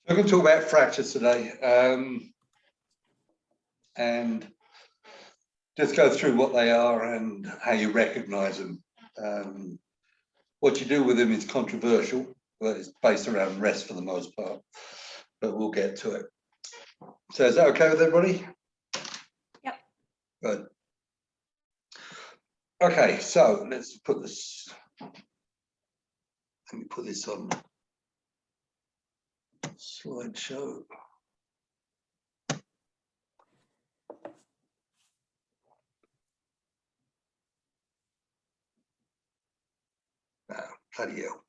I'm going to talk about fractures today, and just go through what they are and how you recognise them. What you do with them is controversial, but it's based around rest for the most part, but we'll get to it. So is that okay with everybody? Yep. Good. Okay, so let's put this, let me put this on slideshow. Now, bloody hell.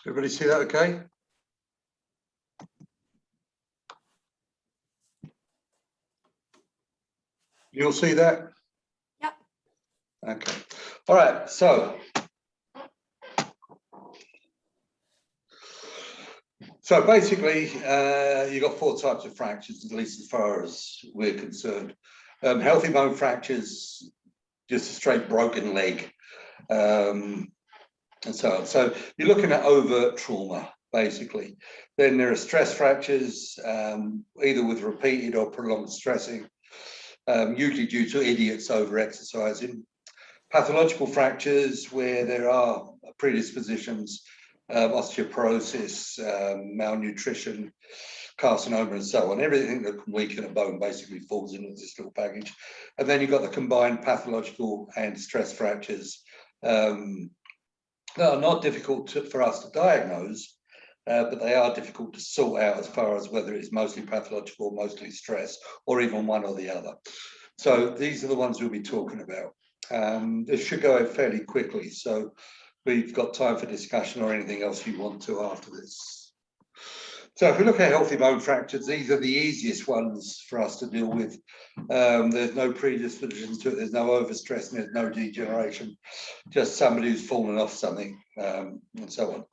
Everybody see that okay? You'll see that? Yep. Okay. All right, so basically, you've got four types of fractures, at least as far as we're concerned. Healthy bone fractures, just a straight broken leg, and so on. So you're looking at overt trauma, basically. Then there are stress fractures, either with repeated or prolonged stressing, usually due to idiots over-exercising. Pathological fractures where there are predispositions, osteoporosis, malnutrition, carcinoma, and so on. Everything that can weaken a bone basically falls into this little package. And then you've got the combined pathological and stress fractures that are not difficult for us to diagnose, but they are difficult to sort out as far as whether it's mostly pathological, mostly stress, or even one or the other. So these are the ones we'll be talking about. This should go fairly quickly, so we've got time for discussion or anything else you want to after this. So if we look at healthy bone fractures, these are the easiest ones for us to deal with. There's no predisposition to it, there's no overstress, and there's no degeneration, just somebody who's fallen off something, and so on.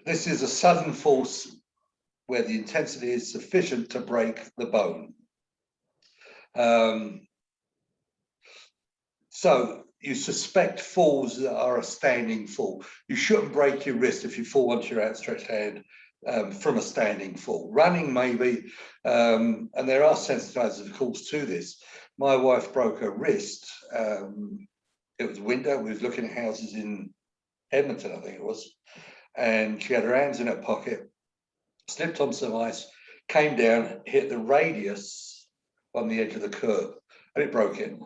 This is a sudden force where the intensity is sufficient to break the bone. So you suspect falls that are a standing fall. You shouldn't break your wrist if you fall onto your outstretched hand from a standing fall. Running maybe, and there are sensitizers, of course, to this. My wife broke her wrist. It was winter. We was looking at houses in Edmonton, I think it was, and she had her hands in her pocket, slipped on some ice, came down, hit the radius on the edge of the curb, and it broke in.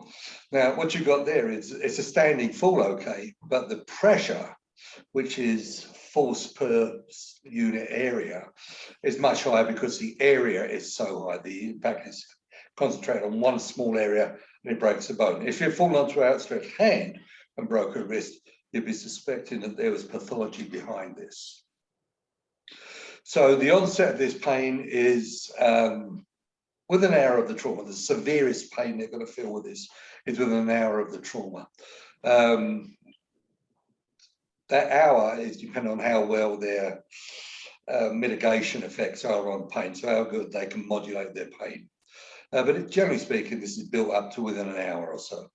Now, what you got there is it's a standing fall, okay, but the pressure, which is force per unit area, is much higher because the area is so high. The impact is concentrated on one small area and it breaks the bone. If you fall onto an outstretched hand and broke a wrist, you'd be suspecting that there was pathology behind this. So the onset of this pain is within an hour of the trauma. The severest pain they're going to feel with this is within an hour of the trauma. That hour is dependent on how well their mitigation effects are on pain, so how good they can modulate their pain. But generally speaking, this is built up to within an hour or so.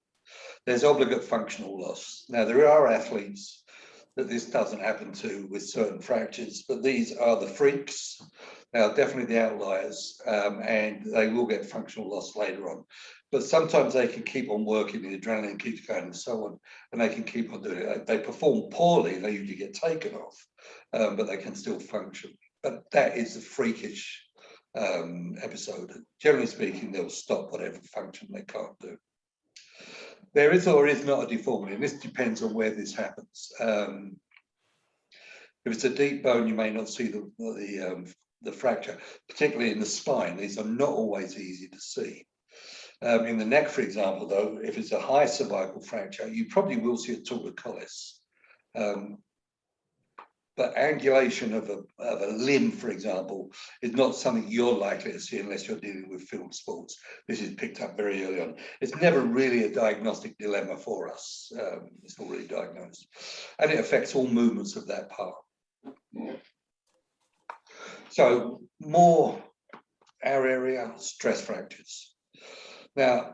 There's obligate functional loss. Now, there are athletes that this doesn't happen to with certain fractures, but these are the freaks. Now, definitely the outliers, and they will get functional loss later on. But sometimes they can keep on working, the adrenaline keeps going and so on, and they can keep on doing it. They perform poorly, they usually get taken off, but they can still function. But that is a freakish episode. Generally speaking, they'll stop whatever function they can't do. There is or is not a deformity, and this depends on where this happens. If it's a deep bone, you may not see the fracture, particularly in the spine. These are not always easy to see. In the neck, for example, though, if it's a high cervical fracture, you probably will see a torticollis. But but angulation of a limb, for example, is not something you're likely to see unless you're dealing with field sports. This is picked up very early on. It's never really a diagnostic dilemma for us. It's already diagnosed, and it affects all movements of that part. So more our area, stress fractures. Now,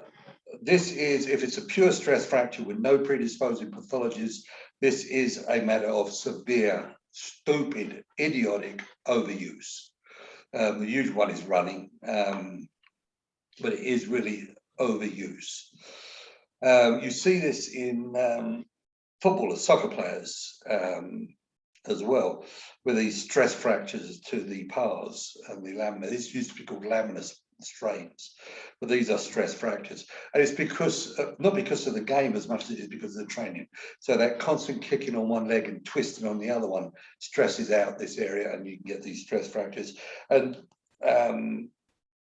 this is, if it's a pure stress fracture with no predisposing pathologies, this is a matter of severe, stupid, idiotic overuse. The usual one is running, but it is really overuse. You see this in footballers, soccer players as well, with these stress fractures to the pars and the lamina. This used to be called laminar strains, but these are stress fractures, and it's because not because of the game as much as it is because of the training. So that constant kicking on one leg and twisting on the other one stresses out this area, and you can get these stress fractures. And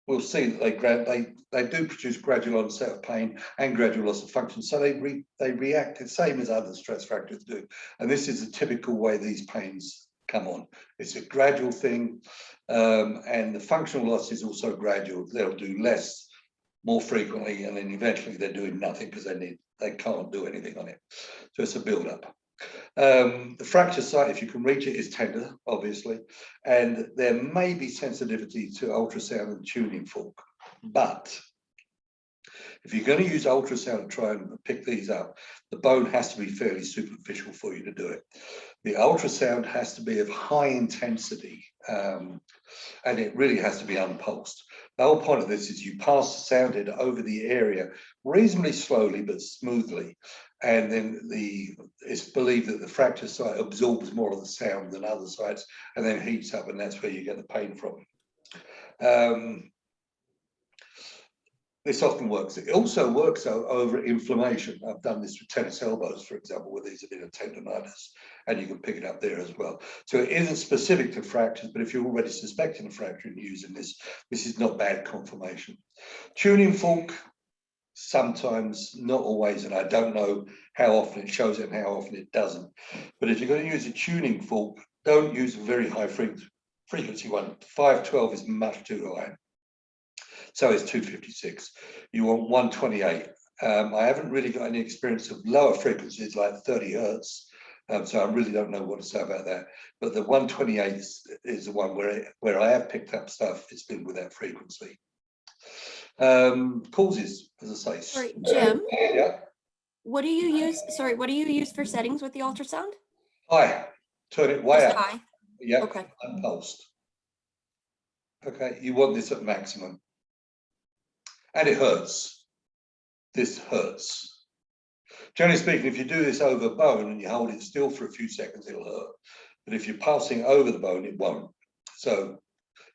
we'll see that they do produce gradual onset of pain and gradual loss of function. So they react the same as other stress fractures do, and this is the typical way these pains come on. It's a gradual thing, and the functional loss is also gradual. They'll do less more frequently, and then eventually they're doing nothing because they can't do anything on it. So it's a build-up. The fracture site, if you can reach it, is tender, obviously, and there may be sensitivity to ultrasound and tuning fork, but if you're going to use ultrasound to try and pick these up, the bone has to be fairly superficial for you to do it. The ultrasound has to be of high intensity, and it really has to be unpulsed. The whole point of this is you pass the sound head over the area reasonably slowly but smoothly, and then it's believed that the fracture site absorbs more of the sound than other sites and then heats up, and that's where you get the pain from. This often works. It also works over inflammation. I've done this with tennis elbows, for example, where these have been a tendonitis, and you can pick it up there as well. So it isn't specific to fractures, but if you're already suspecting a fracture and using this, this is not bad confirmation. Tuning fork, sometimes, not always, and I don't know how often it shows it and how often it doesn't. But if you're going to use a tuning fork, don't use a very high frequency one. 512 is much too high. So it's 256. You want 128. I haven't really got any experience of lower frequencies like 30 hertz, so I really don't know what to say about that. But the 128 is the one where I have picked up stuff. It's been with that frequency. Causes, as I say. Sorry, Jim. Yeah. What do you use? Sorry, what do you use for settings with the ultrasound? High. Turn it way Just up. high. Yeah. Okay. Unpulsed. Okay. You want this at maximum. And it hurts. This hurts. Generally speaking, if you do this over bone and you hold it still for a few seconds, it'll hurt. But if you're pulsing over the bone, it won't. So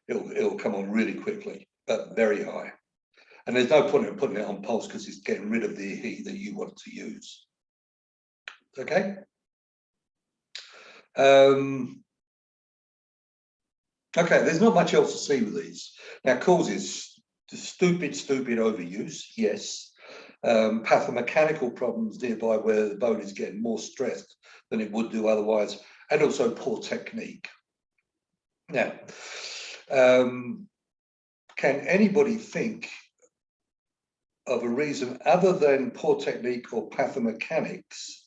it'll come on really quickly, but very high. And there's no point in putting it on pulse because it's getting rid of the heat that you want to use. Okay. Okay, there's not much else to see with these. Now, causes. Stupid overuse, yes. Pathomechanical problems nearby where the bone is getting more stressed than it would do otherwise, and also poor technique. Now, can anybody think of a reason other than poor technique or pathomechanics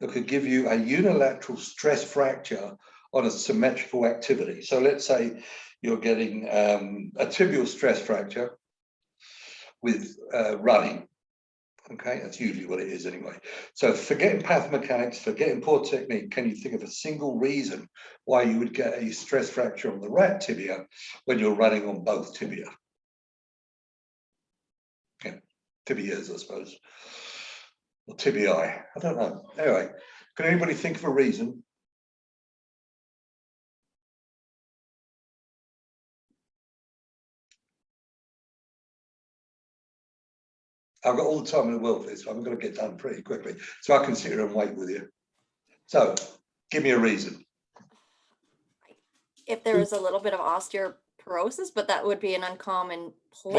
that could give you a unilateral stress fracture on a symmetrical activity? So let's say you're getting a tibial stress fracture with running. Okay, that's usually what it is anyway. So forgetting pathomechanics, forgetting poor technique, can you think of a single reason why you would get a stress fracture on the right tibia when you're running on both tibia? Okay, tibias, I suppose. Or tibiae, I don't know. Anyway, can anybody think of a reason? I've got all the time in the world for this, so I'm going to get done pretty quickly. So I can sit here and wait with you. So give me a reason. If there was a little bit of osteoporosis, but that would be an uncommon place.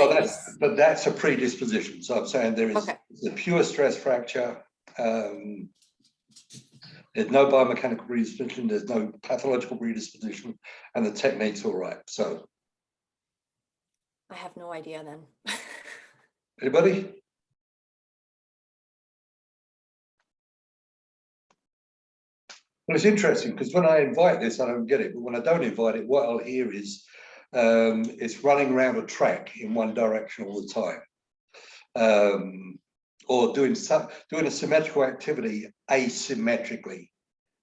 Well, that's a predisposition. So I'm saying there is Okay. the pure stress fracture. There's no biomechanical predisposition, there's no pathological predisposition, and the technique's all right. So, I have no idea then. anybody? Well, it's interesting because when I invite this, I don't get it. But when I don't invite it, what I'll hear is it's running around a track in one direction all the time. Or doing a symmetrical activity asymmetrically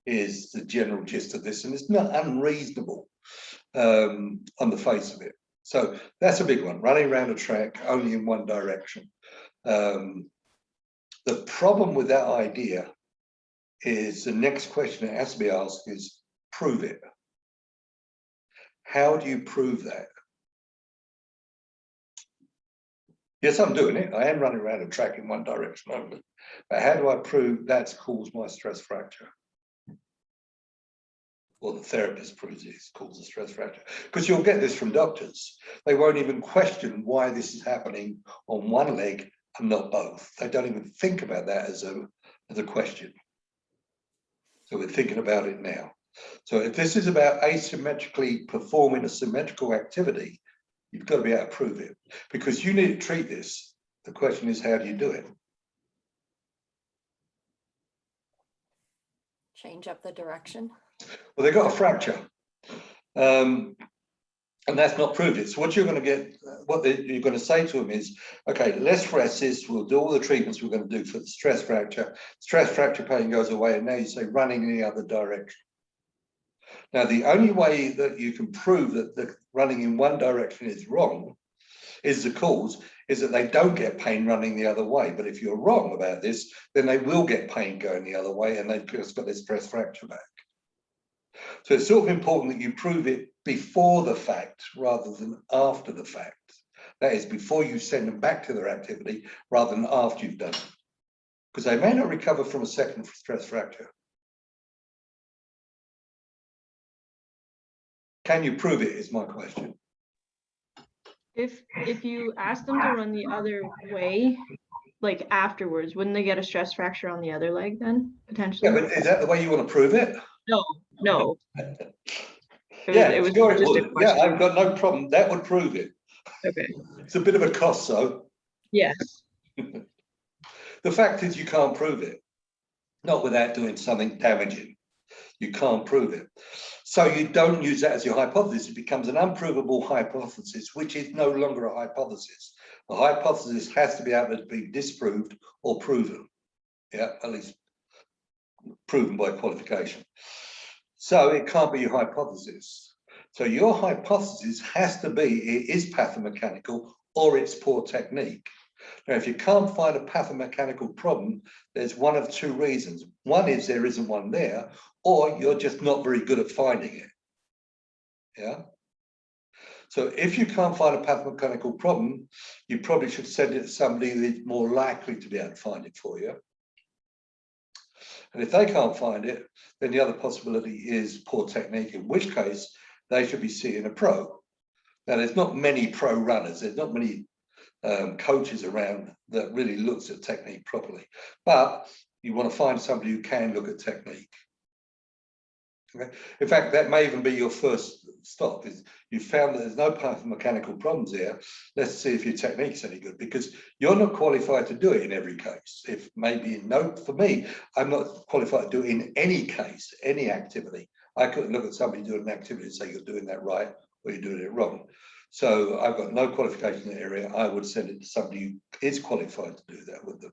is the general gist of this, and it's not unreasonable on the face of it. So that's a big one, running around a track only in one direction. The problem with that idea is the next question that has to be asked is prove it. How do you prove that? Yes, I'm doing it. I am running around a track in one direction only. But how do I prove that's caused my stress fracture? Well, the therapist proves it's caused a stress fracture. Because you'll get this from doctors. They won't even question why this is happening on one leg and not both. They don't even think about that as a question. So we're thinking about it now. So if this is about asymmetrically performing a symmetrical activity, you've got to be able to prove it, because you need to treat this. The question is, how do you do it? Change up the direction. Well, they've got a fracture, and that's not proved it. So what you're going to get, you're going to say to them is, okay, let's rest this. We'll do all the treatments we're going to do for the stress fracture. Stress fracture pain goes away, and now you say running in the other direction. Now, the only way that you can prove that the running in one direction is wrong, is the cause, is that they don't get pain running the other way. But if you're wrong about this, then they will get pain going the other way, and they've just got their stress fracture back. So it's sort of important that you prove it before the fact rather than after the fact. That is, before you send them back to their activity rather than after you've done it. Because they may not recover from a second stress fracture. Can you prove it is my question. If you ask them to run the other way, like afterwards, wouldn't they get a stress fracture on the other leg then, potentially? Yeah, but is that the way you want to prove it? No. It was just a question. Yeah, I've got no problem. That would prove it. Okay. It's a bit of a cost, though. Yes. The fact is you can't prove it, not without doing something damaging. You can't prove it. So you don't use that as your hypothesis. It becomes an unprovable hypothesis, which is no longer a hypothesis. A hypothesis has to be able to be disproved or proven. Yeah, at least proven by qualification. So it can't be your hypothesis. So your hypothesis has to be it is pathomechanical or it's poor technique. Now, if you can't find a pathomechanical problem, there's one of two reasons. One is there isn't one there, or you're just not very good at finding it. Yeah. So if you can't find a pathomechanical problem, you probably should send it to somebody that's more likely to be able to find it for you. And if they can't find it, then the other possibility is poor technique, in which case they should be seeing a pro. Now, there's not many pro runners. There's not many coaches around that really looks at technique properly, but you want to find somebody who can look at technique. Okay. In fact, that may even be your first stop. Is you found that there's no pathomechanical problems here. Let's see if your technique's any good, because you're not qualified to do it in every case. If maybe for me, I'm not qualified to do it in any case, any activity. I couldn't look at somebody doing an activity and say you're doing that right or you're doing it wrong. So I've got no qualification in the area. I would send it to somebody who is qualified to do that with them.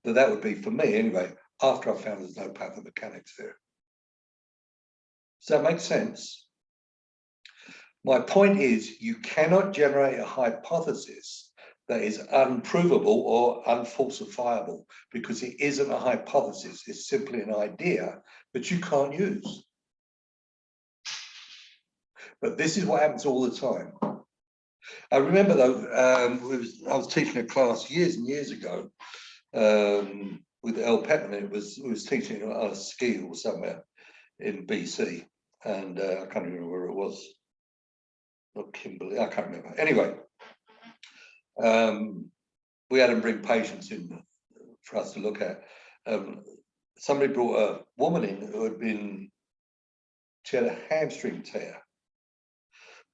That would be for me anyway, after I've found there's no pathomechanics there. Does that make sense? My point is, you cannot generate a hypothesis that is unprovable or unfalsifiable, because it isn't a hypothesis. It's simply an idea that you can't use. But this is what happens all the time. I remember though, I was teaching a class years and years ago with El Petman. It was teaching on a ski or somewhere in BC, and I can't remember where it was. Not Kimberley, I can't remember. Anyway, we had him bring patients in for us to look at, somebody brought a woman in who she had a hamstring tear.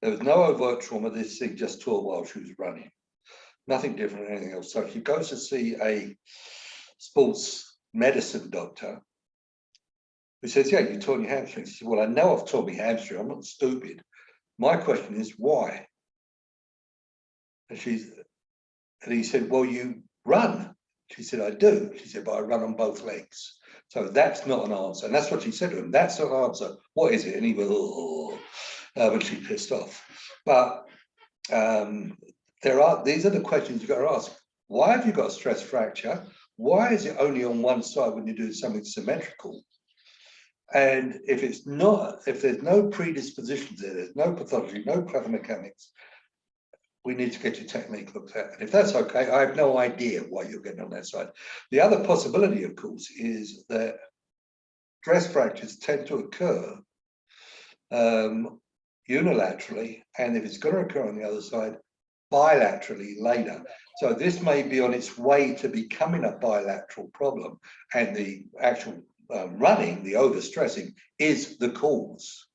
There was no overt trauma. This thing just tore while she was running. Nothing different than anything else. So she goes to see a sports medicine doctor who says, yeah, you tore your hamstring. She said, well, I know I've torn my hamstring. I'm not stupid. My question is why? And he said, well, you run. She said, I do. She said, but I run on both legs. So that's not an answer. And that's what she said to him. That's not an answer. What is it? And he went, oh, and she pissed off. But these are the questions you've got to ask. Why have you got a stress fracture? Why is it only on one side when you do something symmetrical? And if there's no predispositions there, there's no pathology, no clever mechanics, we need to get your technique looked at. And if that's okay, I have no idea why you're getting on that side. The other possibility, of course, is that stress fractures tend to occur unilaterally, and if it's going to occur on the other side, bilaterally later. So this may be on its way to becoming a bilateral problem, and the actual running, the overstressing, is the cause.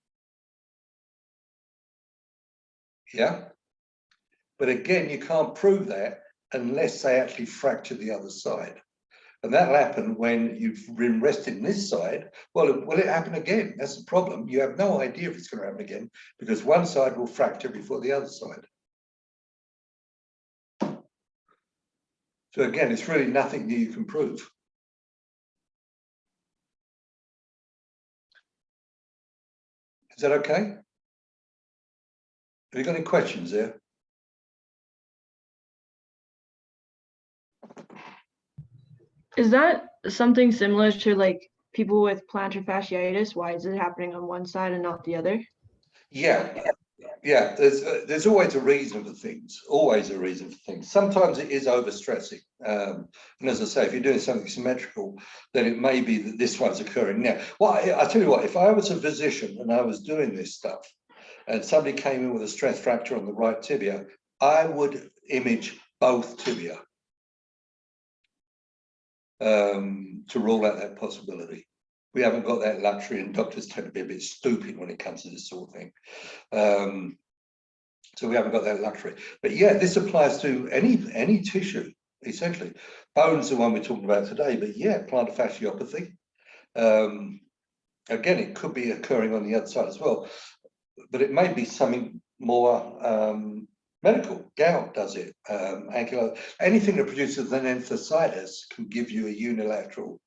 Yeah. But again, you can't prove that unless they actually fracture the other side. And that'll happen when you've been resting this side. Well, will it happen again? That's the problem. You have no idea if it's going to happen again because one side will fracture before the other side. So again, it's really nothing that you can prove. Is that okay? Have you got any questions there? Is that something similar to like people with plantar fasciitis? Why is it happening on one side and not the other? Yeah, yeah. There's always a reason for things. Always a reason for things. Sometimes it is overstressing. And as I say, if you're doing something symmetrical, then it may be that this one's occurring now. Well, I tell you what. If I was a physician and I was doing this stuff, and somebody came in with a stress fracture on the right tibia, I would image both tibia to rule out that possibility. We haven't got that luxury, and doctors tend to be a bit stupid when it comes to this sort of thing. So we haven't got that luxury. But yeah, this applies to any tissue, essentially. Bone's the one we're talking about today, but yeah, plantar fasciopathy. Again, it could be occurring on the other side as well, but it may be something more medical. Gout does it. Ankylosis, anything that produces an enthesitis can give you a unilateral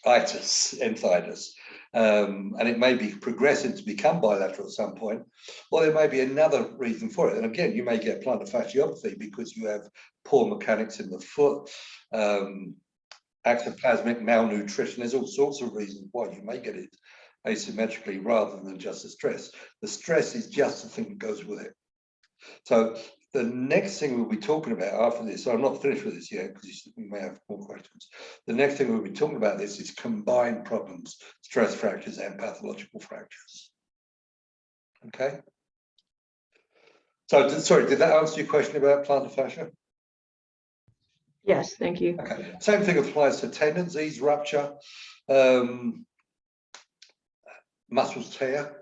enthesitis, and it may be progressing to become bilateral at some point, or there may be another reason for it. And again, you may get plantar fasciopathy because you have poor mechanics in the foot, ectoplasmic malnutrition. There's all sorts of reasons why you may get it asymmetrically rather than just the stress. The stress is just the thing that goes with it. So the next thing we'll be talking about after this, so I'm not finished with this yet because you may have more questions. The next thing we'll be talking about this is combined problems, stress fractures and pathological fractures. Okay. So sorry, did that answer your question about plantar fascia? Yes, thank you. Okay. Same thing applies to tendons, these rupture, muscles tear.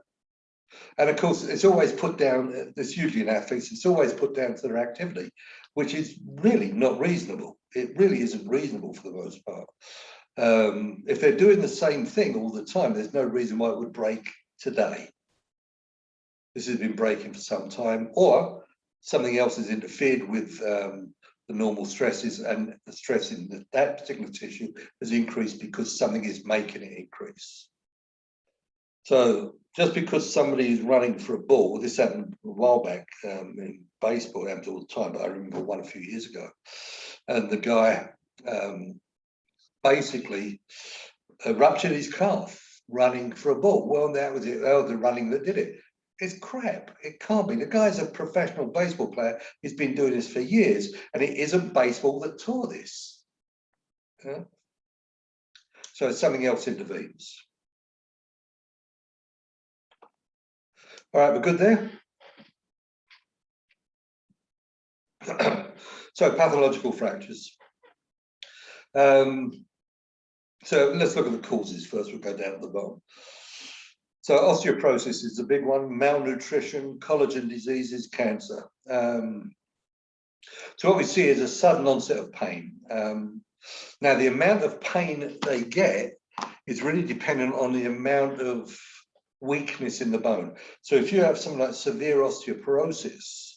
And of course, it's always put down, it's usually in athletes, it's always put down to their activity, which is really not reasonable. It really isn't reasonable for the most part. If they're doing the same thing all the time, there's no reason why it would break today. This has been breaking for some time, or something else has interfered with the normal stresses, and the stress in that particular tissue has increased because something is making it increase. So just because somebody is running for a ball, this happened a while back in baseball, it happens all the time, but I remember one a few years ago. And the guy basically ruptured his calf running for a ball. Well, that was it. That was the running that did it. It's crap. It can't be. The guy's a professional baseball player. He's been doing this for years, and it isn't baseball that tore this. Yeah? So something else intervenes. All right, we're good there? So pathological fractures. So let's look at the causes first. We'll go down to the bottom. So osteoporosis is a big one, malnutrition, collagen diseases, cancer. So what we see is a sudden onset of pain. Now, the amount of pain they get is really dependent on the amount of weakness in the bone. So if you have something like severe osteoporosis,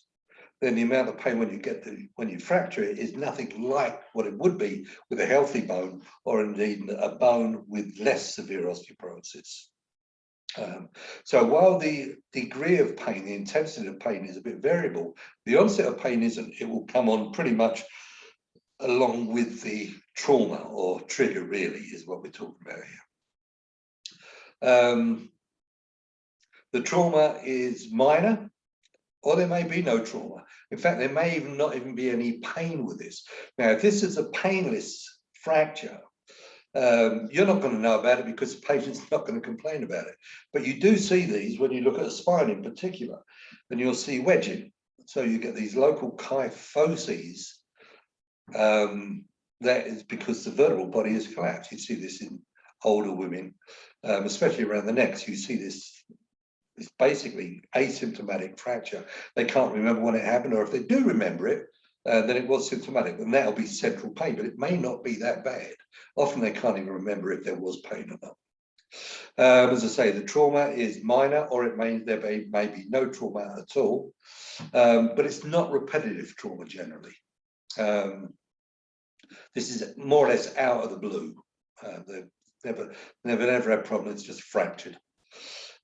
then the amount of pain when you fracture it is nothing like what it would be with a healthy bone, or indeed a bone with less severe osteoporosis. So while the degree of pain, the intensity of pain is a bit variable, the onset of pain isn't. It will come on pretty much along with the trauma, or trigger really is what we're talking about here. The trauma is minor, or there may be no trauma. In fact, there may not even be any pain with this. Now, if this is a painless fracture, you're not going to know about it because the patient's not going to complain about it. But you do see these when you look at the spine in particular, and you'll see wedging. So you get these local kyphoses. That is because the vertebral body has collapsed. You see this in older women, especially around the necks. You see this. It's basically asymptomatic fracture. They can't remember when it happened, or if they do remember it, then it was symptomatic, and that'll be central pain, but it may not be that bad. Often they can't even remember if there was pain or not. As I say, the trauma is minor, or there may be no trauma at all, but it's not repetitive trauma generally. This is more or less out of the blue. They've never had problem. It's just fractured.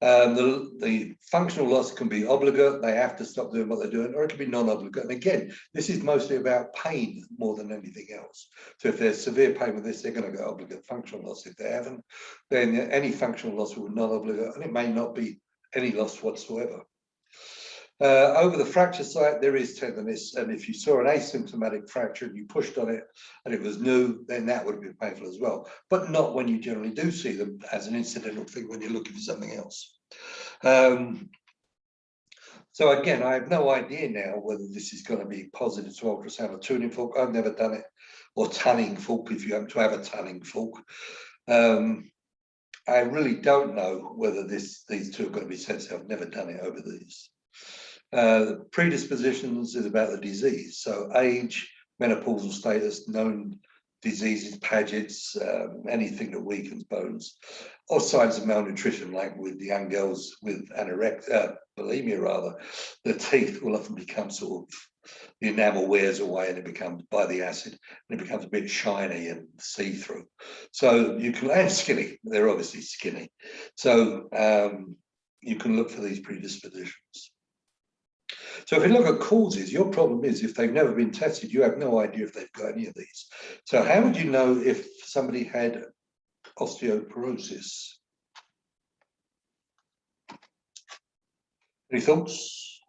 The functional loss can be obligate. They have to stop doing what they're doing, or it can be non-obligate. And again, this is mostly about pain more than anything else. So if there's severe pain with this, they're going to go obligate functional loss. If they haven't, then any functional loss will be non-obligate, and it may not be any loss whatsoever. Over the fracture site, there is tenderness, and if you saw an asymptomatic fracture and you pushed on it and it was new, then that would be painful as well, but not when you generally do see them as an incidental thing when you're looking for something else. So again, I have no idea now whether this is going to be positive to ultrasound or tuning fork. I've never done it, or tunning fork if you happen to have a tunning fork. I really don't know whether these two are going to be sensitive. I've never done it over these. The predispositions is about the disease. So age, menopausal status, known diseases, Paget's, anything that weakens bones, or signs of malnutrition, like with the young girls with anorexia, bulimia rather, the teeth will often become sort of, the enamel wears away and it becomes, by the acid, and it becomes a bit shiny and see-through. So you can, and skinny, they're obviously skinny. So you can look for these predispositions. So if you look at causes, your problem is if they've never been tested, you have no idea if they've got any of these. So how would you know if somebody had osteoporosis? Any thoughts?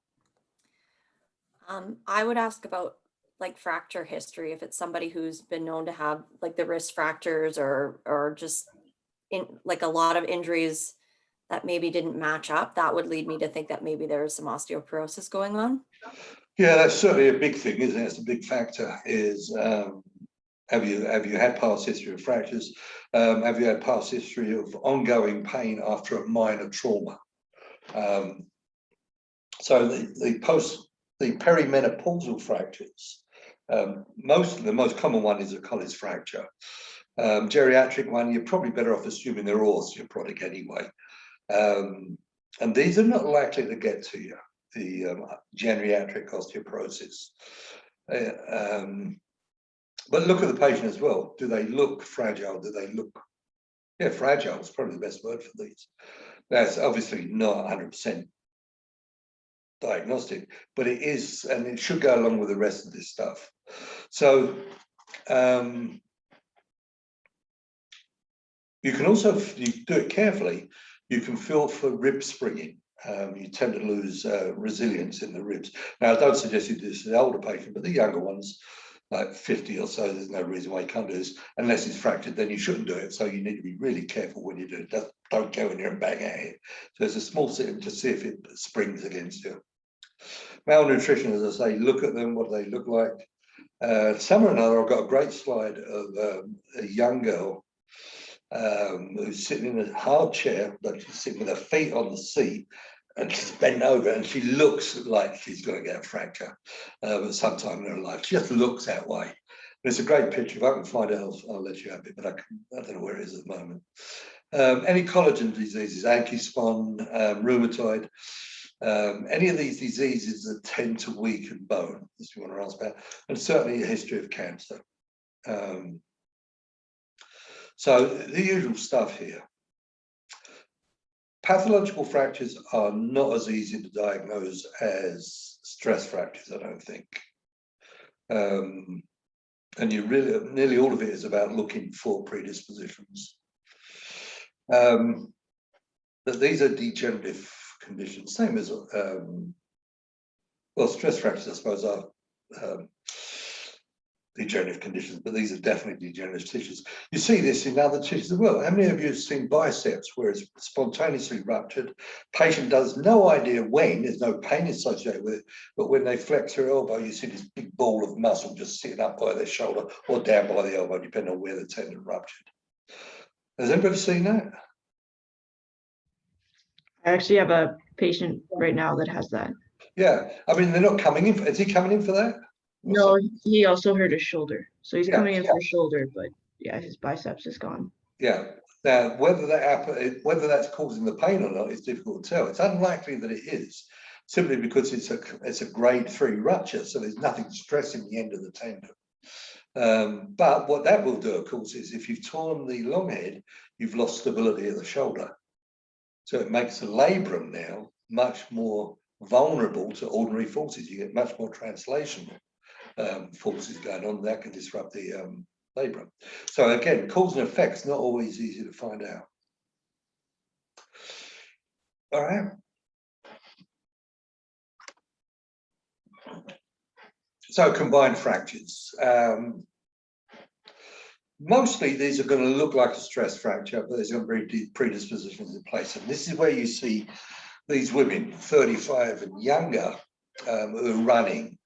I would ask about like fracture history, if it's somebody who's been known to have like the wrist fractures or just in like a lot of injuries that maybe didn't match up, that would lead me to think that maybe there is some osteoporosis going on. Yeah, that's certainly a big thing, isn't it? It's a big factor. Is have you had past history of fractures? Have you had past history of ongoing pain after a minor trauma? So the perimenopausal fractures, the most common one is a Colles fracture. Geriatric one, you're probably better off assuming they're osteoporotic anyway. And these are not likely to get to you, the geriatric osteoporosis. But look at the patient as well. Do they look fragile? Do they look, yeah, fragile is probably the best word for these. That's obviously not 100% diagnostic, but it is, and it should go along with the rest of this stuff. So you can also, if you do it carefully, you can feel for rib springing. You tend to lose resilience in the ribs. Now, I don't suggest you do this to the older patient, but the younger ones, like 50 or so, there's no reason why you can't do this. Unless it's fractured, then you shouldn't do it. So you need to be really careful when you do it. Don't go in there and bang at it. So it's a small sit to see if it springs against you. Malnutrition, as I say, look at them. What do they look like? Somewhere or another, I've got a great slide of a young girl who's sitting in a hard chair, but she's sitting with her feet on the seat, and she's bent over, and she looks like she's going to get a fracture at some time in her life. She just looks that way. And it's a great picture. If I can find it, I'll let you have it, but I don't know where it is at the moment. Any collagen diseases, ankylosing, rheumatoid, any of these diseases that tend to weaken bone, as you want to ask about, and certainly a history of cancer. So the usual stuff here. Pathological fractures are not as easy to diagnose as stress fractures, I don't think. And you really, nearly all of it is about looking for predispositions. But these are degenerative conditions, same as, well, stress fractures, I suppose, are degenerative conditions, but these are definitely degenerative tissues. You see this in other tissues as well. How many of you have seen biceps where it's spontaneously ruptured? Patient does no idea when, there's no pain associated with it, but when they flex their elbow, you see this big ball of muscle just sitting up by their shoulder or down by the elbow, depending on where the tendon ruptured. Has anybody seen that? I actually have a patient right now that has that. Yeah, I mean, they're not coming in. Is he coming in for that? No, he also hurt his shoulder. So he's Yeah, coming in yeah. for shoulder, but yeah, his biceps is gone. Yeah. Now, whether that's causing the pain or not is difficult to tell. It's unlikely that it is, simply because it's a grade 3 rupture, so there's nothing stressing the end of the tendon. But what that will do, of course, is if you've torn the long head, you've lost stability of the shoulder. So it makes the labrum now much more vulnerable to ordinary forces. You get much more translational forces going on that can disrupt the labrum. So again, cause and effect's not always easy to find out. All right. So combined fractures. Mostly these are going to look like a stress fracture, but there's going to be predispositions in place. And this is where you see these women, 35 and younger, who are running,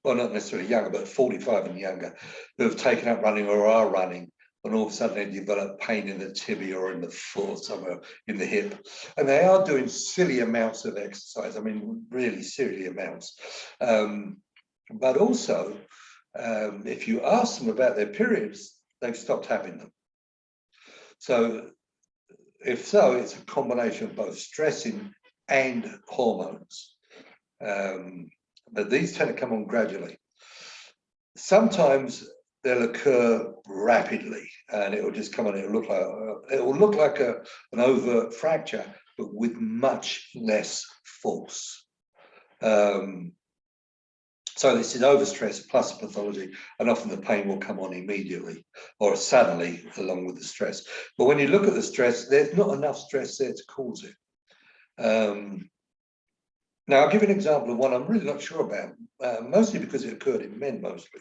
well, not necessarily younger, but 45 and younger, who have taken up running or are running, and all of a sudden they develop pain in the tibia or in the foot, somewhere in the hip. And they are doing silly amounts of exercise. I mean, really silly amounts. But also, if you ask them about their periods, they've stopped having them. So if so, it's a combination of both stressing and hormones. But these tend to come on gradually. Sometimes they'll occur rapidly, and it will just come on. It will look like an overt fracture, but with much less force. So this is overstress plus pathology, and often the pain will come on immediately or suddenly along with the stress. But when you look at the stress, there's not enough stress there to cause it. Now, I'll give you an example of one I'm really not sure about, mostly because it occurred in men mostly.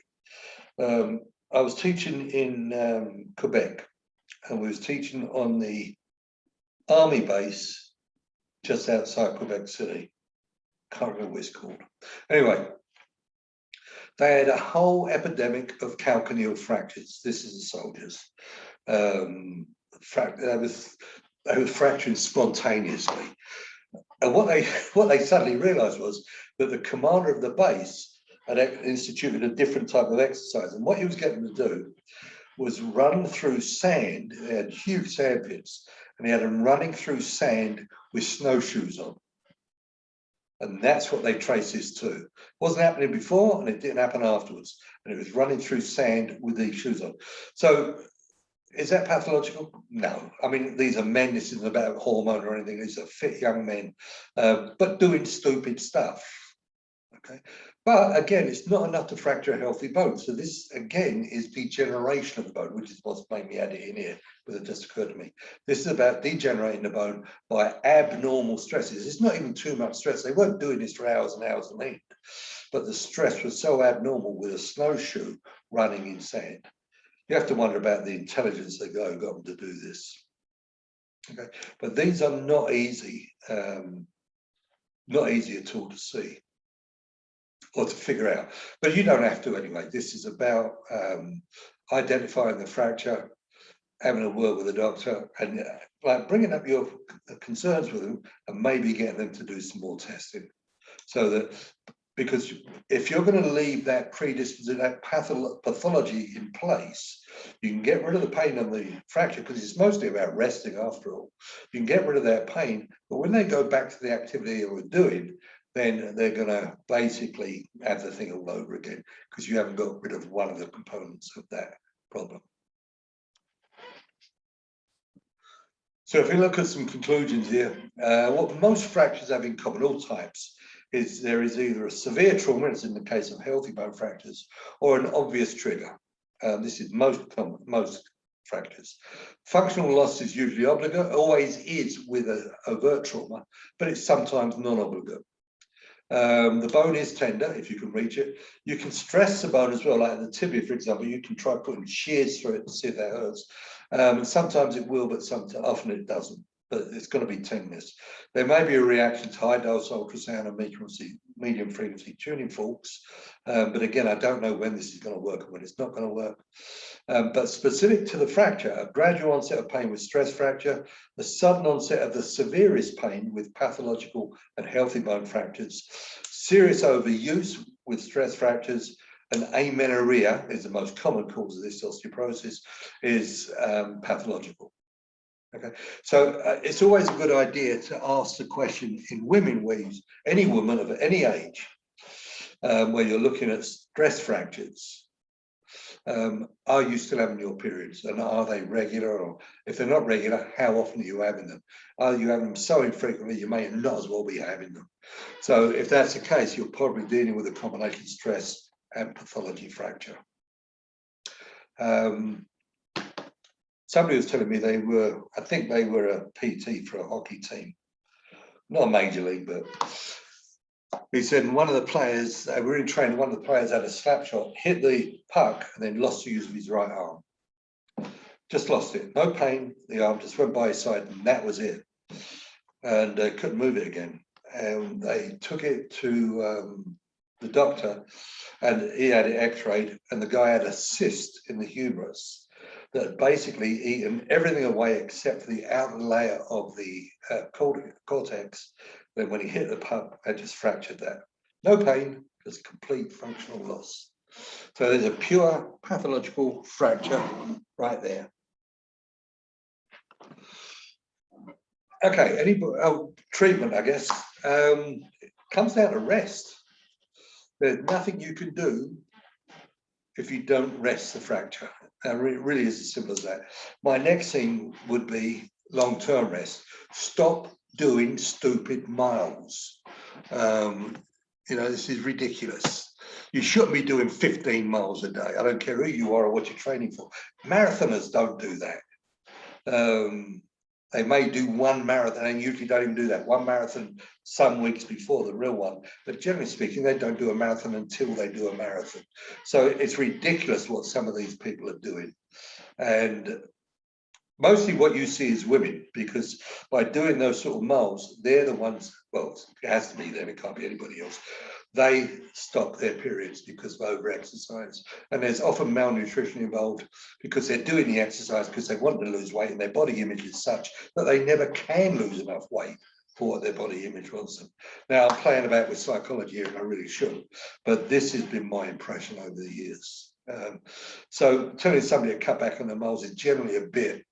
I was teaching in Quebec, and we was teaching on the army base just outside Quebec City. Can't remember what it's called. Anyway, they had a whole epidemic of calcaneal fractures. This is the soldiers. They were fracturing spontaneously. And what they suddenly realized was that the commander of the base had instituted a different type of exercise. And what he was getting to do was run through sand. They had huge sand pits, and he had them running through sand with snowshoes on. And that's what they trace this to. It wasn't happening before, and it didn't happen afterwards. And it was running through sand with these shoes on. So is that pathological? No. I mean, these are men. This isn't about hormone or anything. These are fit young men, but doing stupid stuff. Okay. But again, it's not enough to fracture a healthy bone. So this, again, is degeneration of the bone, which is what's made me add it in here, but it just occurred to me. This is about degenerating the bone by abnormal stresses. It's not even too much stress. They weren't doing this for hours and hours on end, but the stress was so abnormal with a snowshoe running in sand. You have to wonder about the intelligence they got them to do this. Okay, but these are not easy at all to see. or to figure out. But you don't have to anyway. This is about identifying the fracture, having a word with the doctor, and like bringing up your concerns with them, and maybe getting them to do some more testing. So that, because if you're going to leave that predisposition, that pathology in place, you can get rid of the pain on the fracture, because it's mostly about resting after all. You can get rid of that pain, but when they go back to the activity they were doing, then they're going to basically have the thing all over again, because you haven't got rid of one of the components of that problem. So if we look at some conclusions here, what most fractures have in common, all types, is there is either a severe trauma, as in the case of healthy bone fractures, or an obvious trigger. This is most common, most fractures. Functional loss is usually obligate, always is with an overt trauma, but it's sometimes non-obligate. The bone is tender if you can reach it. You can stress the bone as well, like the tibia, for example. You can try putting shears through it to see if that hurts. Sometimes it will, but often it doesn't. But it's going to be tenderness. There may be a reaction to high dose ultrasound and medium frequency tuning forks. But again, I don't know when this is going to work and when it's not going to work. But specific to the fracture, a gradual onset of pain with stress fracture, the sudden onset of the severest pain with pathological and healthy bone fractures, serious overuse with stress fractures, and amenorrhea is the most common cause of this osteoporosis, is pathological. Okay, so it's always a good idea to ask the question in women, any woman of any age, where you're looking at stress fractures. Are you still having your periods, and are they regular? Or if they're not regular, how often are you having them? Are you having them so infrequently you may not as well be having them? So if that's the case, you're probably dealing with a combination of stress and pathology fracture. Somebody was telling me I think they were a PT for a hockey team, not major league, but he said one of the players, they were in training, one of the players had a slap shot, hit the puck, and then lost the use of his right arm. Just lost it. No pain. The arm just went by his side, and that was it. And couldn't move it again. And they took it to the doctor, and he had it x-rayed, and the guy had a cyst in the humerus that had basically eaten everything away except for the outer layer of the cortex. Then when he hit the puck, they just fractured that. No pain, just complete functional loss. So there's a pure pathological fracture right there. Okay, treatment, I guess, comes down to rest. There's nothing you can do if you don't rest the fracture. It really is as simple as that. My next thing would be long-term rest. Stop doing stupid miles. This is ridiculous. You shouldn't be doing 15 miles a day. I don't care who you are or what you're training for. Marathoners don't do that. They may do one marathon, and usually don't even do that. One marathon some weeks before the real one. But generally speaking, they don't do a marathon until they do a marathon. So it's ridiculous what some of these people are doing. And mostly what you see is women, because by doing those sort of miles, they're the ones, well, it has to be them, it can't be anybody else. They stop their periods because of over-exercise. And there's often malnutrition involved because they're doing the exercise because they want to lose weight, and their body image is such that they never can lose enough weight for what their body image wants them. Now, I'm playing about with psychology here, and I really shouldn't, but this has been my impression over the years. So telling somebody to cut back on the miles is generally a bit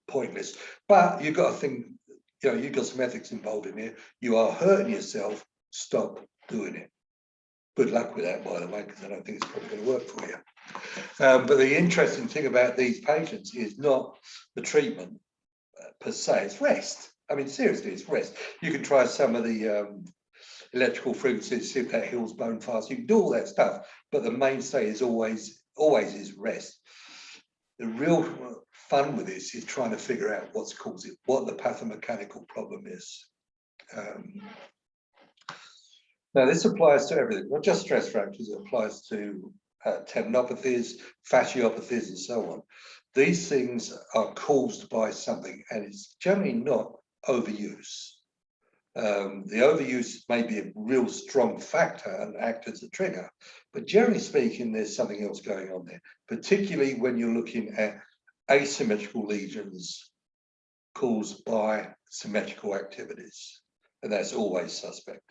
pointless, but you've got to think, you've got some ethics involved in here. You are hurting yourself, stop doing it. Good luck with that, by the way, because I don't think it's probably going to work for you. But the interesting thing about these patients is not the treatment per se, it's rest. I mean, seriously, it's rest. You can try some of the electrical frequencies, see if that heals bone fast. You can do all that stuff, but the mainstay is always is rest. The real fun with this is trying to figure out what's caused it, what the pathomechanical problem is. Now, this applies to everything, not just stress fractures. It applies to tendinopathies, fasciopathies, and so on. These things are caused by something, and it's generally not overuse. The overuse may be a real strong factor and act as a trigger, but generally speaking, there's something else going on there, particularly when you're looking at asymmetrical lesions caused by symmetrical activities, and that's always suspect.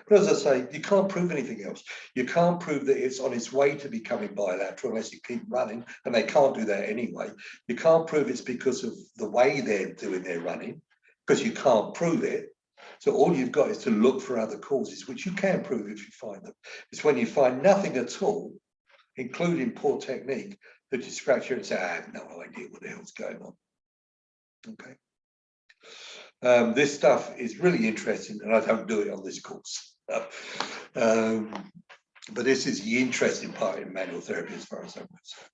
But as I say, you can't prove anything else. You can't prove that it's on its way to becoming bilateral unless you keep running, and they can't do that anyway. You can't prove it's because of the way they're doing their running, because you can't prove it. So all you've got is to look for other causes, which you can prove if you find them. It's when you find nothing at all, including poor technique, that you scratch your head and say, I have no idea what the hell's going on. Okay. This stuff is really interesting, and I don't do it on this course. But this is the interesting part in manual therapy as far as I'm concerned.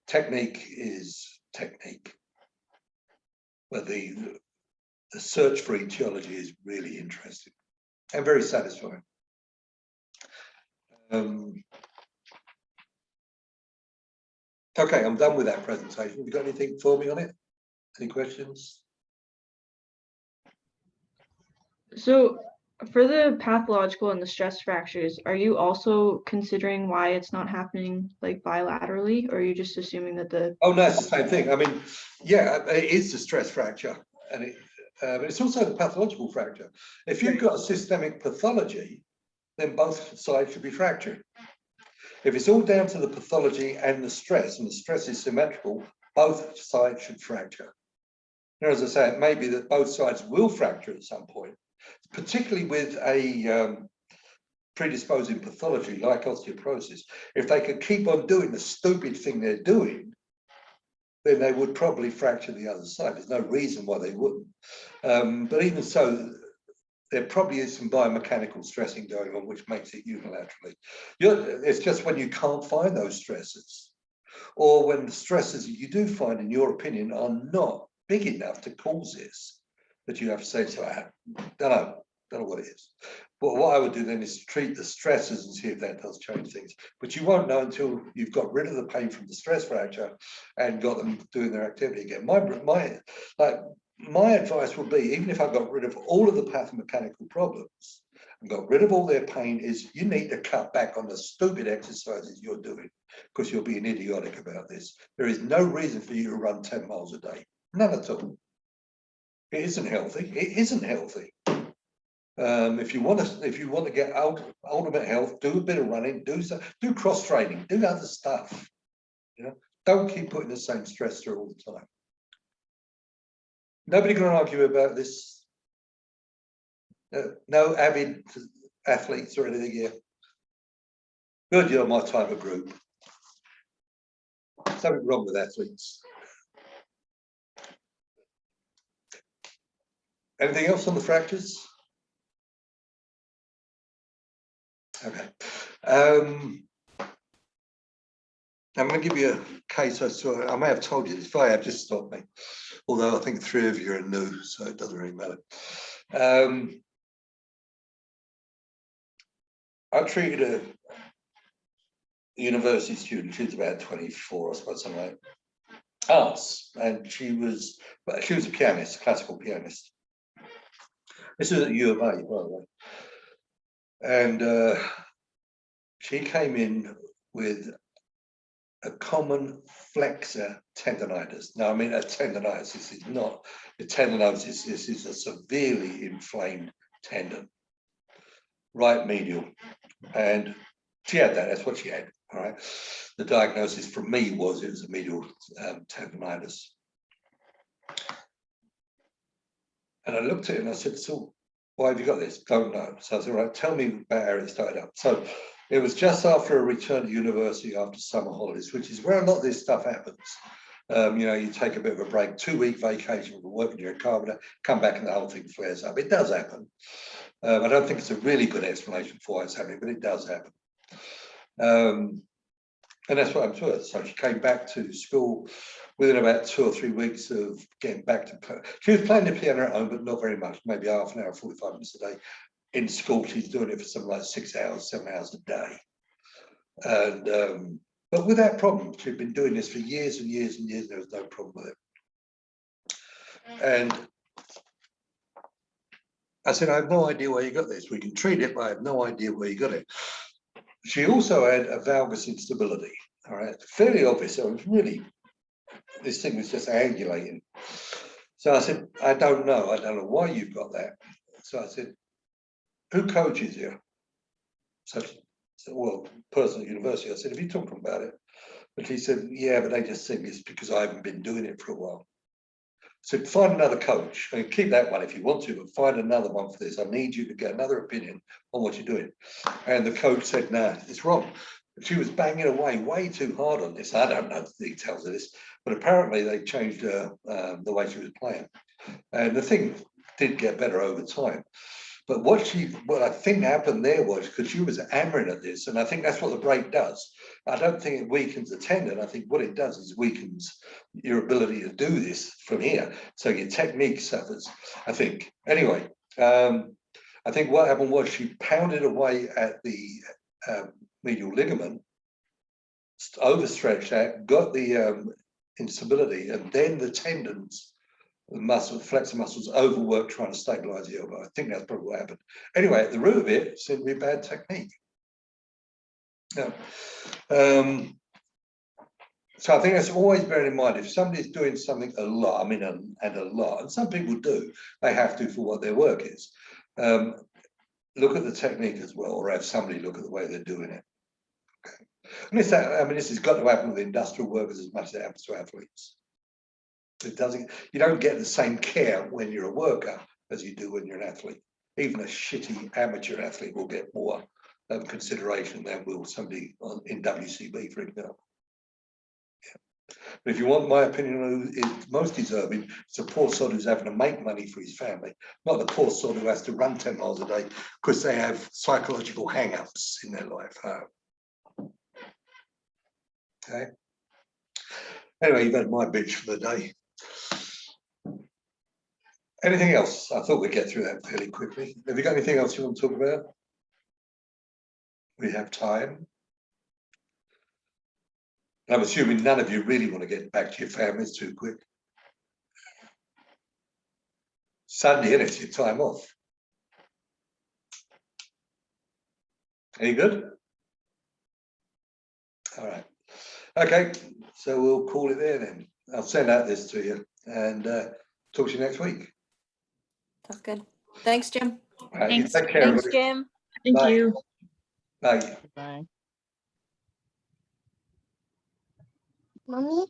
Technique is technique, but the search for etiology is really interesting and very satisfying. Okay, I'm done with that presentation. Have you got anything for me on it? Any questions? So for the pathological and the stress fractures, are you also considering why it's not happening like bilaterally, or are you just assuming that the... Oh no, it's the same thing. I mean, yeah, it is the stress fracture, and it's also the pathological fracture. If you've got a systemic pathology, then both sides should be fractured. If it's all down to the pathology and the stress is symmetrical, both sides should fracture. Now, as I say, it may be that both sides will fracture at some point, particularly with a predisposing pathology like osteoporosis. If they could keep on doing the stupid thing they're doing, then they would probably fracture the other side. There's no reason why they wouldn't. But even so, there probably is some biomechanical stressing going on, which makes it unilaterally. It's just when you can't find those stresses, or when the stresses that you do find, in your opinion, are not big enough to cause this, that you have to say, so I don't know what it is. But what I would do then is treat the stresses and see if that does change things. But you won't know until you've got rid of the pain from the stress fracture and got them doing their activity again. My advice would be, even if I got rid of all of the pathomechanical problems and got rid of all their pain, is you need to cut back on the stupid exercises you're doing, because you're being idiotic about this. There is no reason for you to run 10 miles a day. None at all. It isn't healthy. It isn't healthy. If you want to get ultimate health, do a bit of running, do cross training, do other stuff. You know, don't keep putting the same stress through all the time. Nobody can argue about this. No avid athletes or anything here. Good, you're my type of group. Something wrong with athletes. Anything else on the fractures? Okay. I'm going to give you a case I saw. I may have told you this. If I have, just stop me. Although I think 3 of you are new, so it doesn't really matter. I treated a university student. She was about 24, I suppose, something like arts, and she was a pianist, classical pianist. This was at U of A, by the way. And she came in with a common flexor tendonitis. Now, I mean, a tendonitis, this is not a tendinosis, this is a severely inflamed tendon, right medial. And she had that, that's what she had, all right? The diagnosis from me was it was a medial tendonitis. And I looked at it and I said, so why have you got this? Don't know. So I said, right, tell me about how it started up. So it was just after a return to university after summer holidays, which is where a lot of this stuff happens. You know, you take a bit of a break, 2-week vacation from working your carbonate, come back and the whole thing flares up. It does happen. I don't think it's a really good explanation for why it's happening, but it does happen. And that's what I'm sure. So she came back to school within about 2 or 3 weeks of getting back to play. She was playing the piano at home, but not very much, maybe half an hour, 45 minutes a day. In school, she's doing it for something like 6 hours, 7 hours a day. And but without problem, she'd been doing this for years and years and years. There was no problem with it. And I said, I have no idea where you got this. We can treat it, but I have no idea where you got it. She also had a valgus instability, all right, fairly obvious. So it was really, this thing was just angulating. So I said, I don't know why you've got that. So I said, who coaches you? So she said, well, person at university. I said, have you talked about it? But he said, yeah, but they just think it's because I haven't been doing it for a while. So find another coach and keep that one if you want to, but find another one for this. I need you to get another opinion on what you're doing. And the coach said, nah, it's wrong. She was banging away way too hard on this. I don't know the details of this, but apparently they changed the way she was playing. And the thing did get better over time. But what I think happened there was because she was hammering at this, and I think that's what the break does. I don't think it weakens the tendon. I think what it does is weakens your ability to do this from here. So your technique suffers, I think. Anyway, I think what happened was she pounded away at the medial ligament, overstretched that, got the instability, and then the tendons, the muscle, flexor muscles overworked trying to stabilize the elbow. I think that's probably what happened. Anyway, at the root of it seemed to be bad technique. Yeah. So I think that's always bearing in mind, if somebody's doing something a lot, I mean, and a lot, and some people do, they have to for what their work is. Look at the technique as well, or have somebody look at the way they're doing it. Okay. And this has got to happen with industrial workers as much as it happens to athletes. It doesn't, you don't get the same care when you're a worker as you do when you're an athlete. Even a shitty amateur athlete will get more consideration than will somebody in WCB, for example. Yeah. But if you want my opinion on who is most deserving, it's a poor sod who's having to make money for his family, not the poor sod who has to run 10 miles a day because they have psychological hang-ups in their life. Okay. Anyway, you've had my bitch for the day. Anything else? I thought we'd get through that fairly quickly. Have you got anything else you want to talk about? We have time. I'm assuming none of you really want to get back to your families too quick. Sunday, and it's your time off. Any good? All right. Okay, so we'll call it there then. I'll send out this to you and talk to you next week. That's good. Thanks, Jim. All right, Thanks. you take care, Thanks, everybody. Jim. Thank Bye. you. Bye. Bye. Mommy?